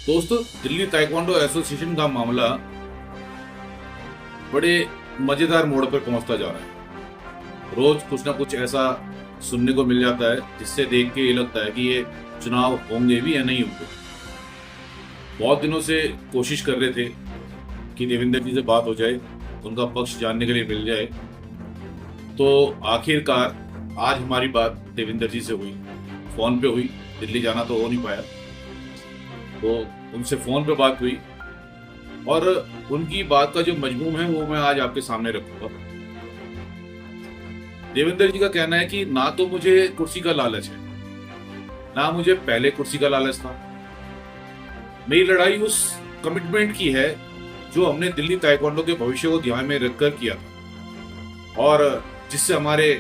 दोस्तों, Delhi taekwondo association का मामला बड़े मजेदार मोड़ पर पहुंचता जा रहा है। रोज कुछ ना कुछ ऐसा सुनने को मिल जाता है जिससे देख के ये लगता है कि ये चुनाव होंगे भी या नहीं होंगे। बहुत दिनों से कोशिश कर रहे थे कि देवेंद्र जी से बात हो जाए, उनका पक्ष जानने के लिए मिल जाए। तो आखिरकार आज हमारी बात देवेंद्र जी से हुई, फोन पे हुई। दिल्ली जाना तो हो नहीं पाया, तो उनसे फोन पे बात हुई और उनकी बात का जो मजमून है वो मैं आज आपके सामने रखूंगा। देवेंद्र जी का कहना है कि ना तो मुझे कुर्सी का लालच है, ना मुझे पहले कुर्सी का लालच था। मेरी लड़ाई उस कमिटमेंट की है जो हमने दिल्ली ताइक्वांडो के भविष्य को ध्यान में रखकर किया था और जिससे हमारे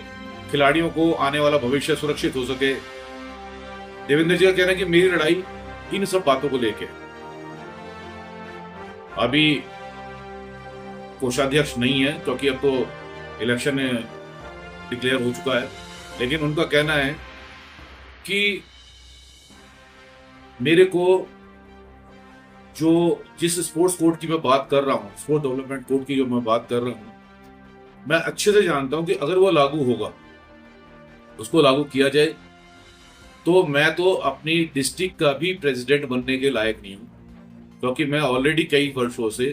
खिलाड़ियों को आने वाला भविष्य सुरक्षित हो सके। देवेंद्र जी का कहना है कि मेरी लड़ाई इन सब बातों को लेके। अभी कोषाध्यक्ष नहीं है क्योंकि अब तो इलेक्शन डिक्लेयर हो चुका है, लेकिन उनका कहना है कि मेरे को जो जिस स्पोर्ट्स कोड की मैं बात कर रहा हूं, स्पोर्ट्स डेवलपमेंट कोड की जो मैं बात कर रहा हूं, मैं अच्छे से जानता हूं कि अगर वो लागू होगा, उसको लागू किया जाए, तो मैं तो अपनी डिस्ट्रिक्ट का भी प्रेसिडेंट बनने के लायक नहीं हूं, क्योंकि मैं ऑलरेडी कई वर्षों से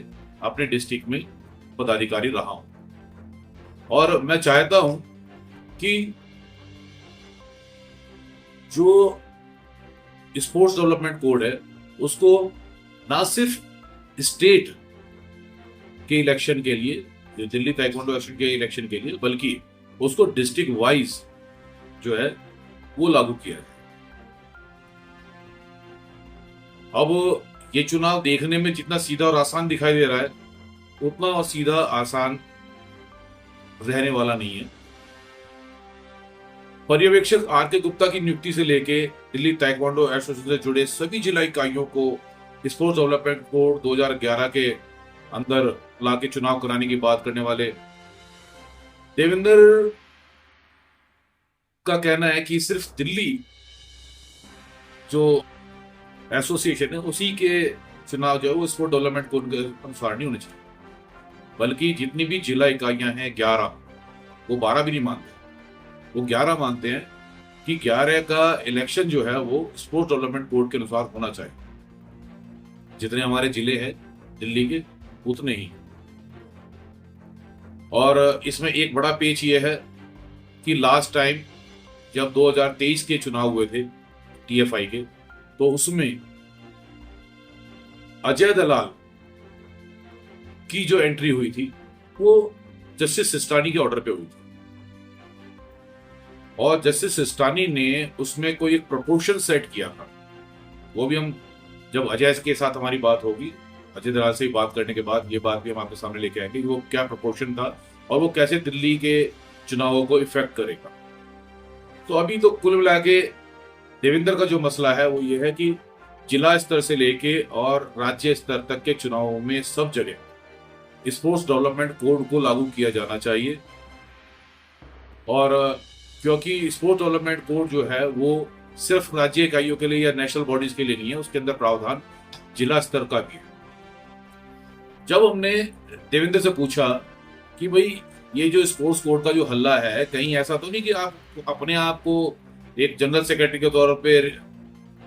अपने डिस्ट्रिक्ट में पदाधिकारी रहा हूं और मैं चाहता हूं कि जो स्पोर्ट्स डेवलपमेंट कोड है उसको ना सिर्फ स्टेट के इलेक्शन के लिए, जो दिल्ली ताइक्वांडो एसोसिएशन के इलेक्शन के लिए, बल्कि उसको डिस्ट्रिक्ट वाइज जो है वो लागू किया है। अब ये चुनाव देखने में जितना सीधा और आसान दिखाई दे रहा है, उतना सीधा आसान रहने वाला नहीं है। पर्यवेक्षक आर.के. गुप्ता की नियुक्ति से लेके दिल्ली ताइक्वांडो एसोसिएशन से जुड़े सभी जिला इकाइयों को स्पोर्ट्स डेवलपमेंट कोड 2011 के अंदर लाके चुनाव कराने की बात करने वाले देवेंद्र का कहना है कि सिर्फ दिल्ली जो एसोसिएशन है उसी के चुनाव जो है वो स्पोर्ट्स डेवलपमेंट कोड के अनुसार नहीं होने चाहिए, बल्कि जितनी भी जिला इकाइयां हैं 11, वो 12 भी नहीं मानते, वो 11 मानते हैं कि 11 का इलेक्शन जो है वो स्पोर्ट्स डेवलपमेंट कोड के अनुसार होना चाहिए। जितने हमारे जिले हैं दिल्ली के, उतने ही। और इसमें एक बड़ा पेच ये है कि लास्ट टाइम जब 2023 के चुनाव हुए थे टीएफआई के, तो उसमें अजय दलाल की जो एंट्री हुई थी वो जस्टिस सिस्टानी के ऑर्डर पे हुई थी और जस्टिस सिस्टानी ने उसमें कोई एक प्रोपोर्शन सेट किया था। वो भी हम जब अजय के साथ हमारी बात होगी, अजय दलाल से बात करने के बाद ये बात भी हम आपके सामने लेके आएंगे कि वो क्या प्रोपोर्शन था और वो कैसे दिल्ली के चुनावों को इफेक्ट करेगा। तो अभी तो कुल मिला के देवेंद्र का जो मसला है वो ये है कि जिला स्तर से लेके और राज्य स्तर तक के चुनावों में सब जगह स्पोर्ट्स डेवलपमेंट कोड को लागू किया जाना चाहिए। और क्योंकि स्पोर्ट्स डेवलपमेंट कोड जो है वो सिर्फ राज्य इकाइयों के लिए या नेशनल बॉडीज के लिए नहीं है, उसके अंदर प्रावधान जिला स्तर का भी है। जब हमने देवेंद्र से पूछा कि भाई ये जो स्पोर्ट्स कोड का जो हल्ला है, कहीं ऐसा तो नहीं कि आप अपने आप को एक जनरल सेक्रेटरी के तौर पे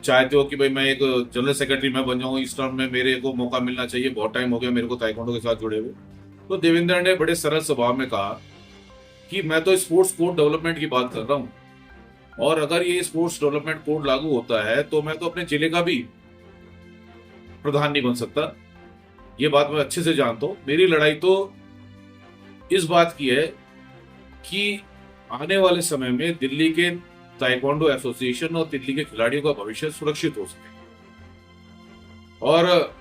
चाहते हो कि भाई मैं एक जनरल सेक्रेटरी मैं बन जाऊँ, इस टर्म में मेरे को मौका मिलना चाहिए, बहुत टाइम हो गया मेरे को ताइक्वांडो के साथ जुड़े हुए। तो देवेंद्र ने बड़े सरल स्वभाव में कहा कि मैं तो स्पोर्ट्स कोड डेवलपमेंट की बात कर रहा हूँ और अगर ये स्पोर्ट्स डेवलपमेंट कोड लागू होता है तो मैं तो अपने जिले का भी प्रधान नहीं बन सकता। ये बात मैं अच्छे से जानता हूँ। मेरी लड़ाई तो इस बात की है कि आने वाले समय में दिल्ली के ताइक्वांडो एसोसिएशन और दिल्ली के खिलाड़ियों का भविष्य सुरक्षित हो सके। और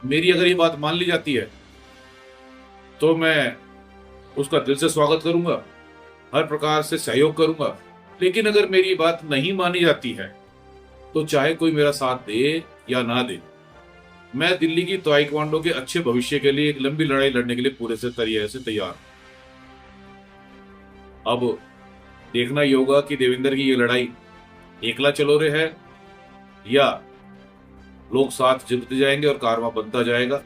मेरी अगर ये बात मान ली जाती है तो मैं उसका दिल से स्वागत करूंगा, हर प्रकार से सहयोग करूंगा। लेकिन अगर मेरी बात नहीं मानी जाती है तो चाहे कोई मेरा साथ दे या ना दे, मैं दिल्ली की ताइक्वांडो के अच्छे भविष्य के लिए एक लंबी लड़ाई लड़ने के लिए पूरे से तरीके से तैयार हूं। अब देखना ही होगा कि देवेंद्र की ये लड़ाई एकला चलो रे है या लोग साथ जुड़ते जाएंगे और कारवां बनता जाएगा।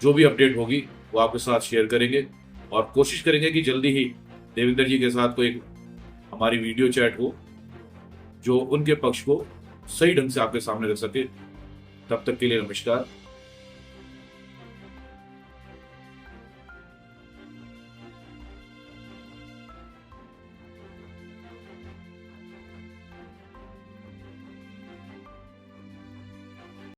जो भी अपडेट होगी वो आपके साथ शेयर करेंगे और कोशिश करेंगे कि जल्दी ही देवेंद्र जी के साथ कोई हमारी वीडियो चैट हो जो उनके पक्ष को सही ढंग से आपके सामने रख सके। तब तक के लिए नमस्कार।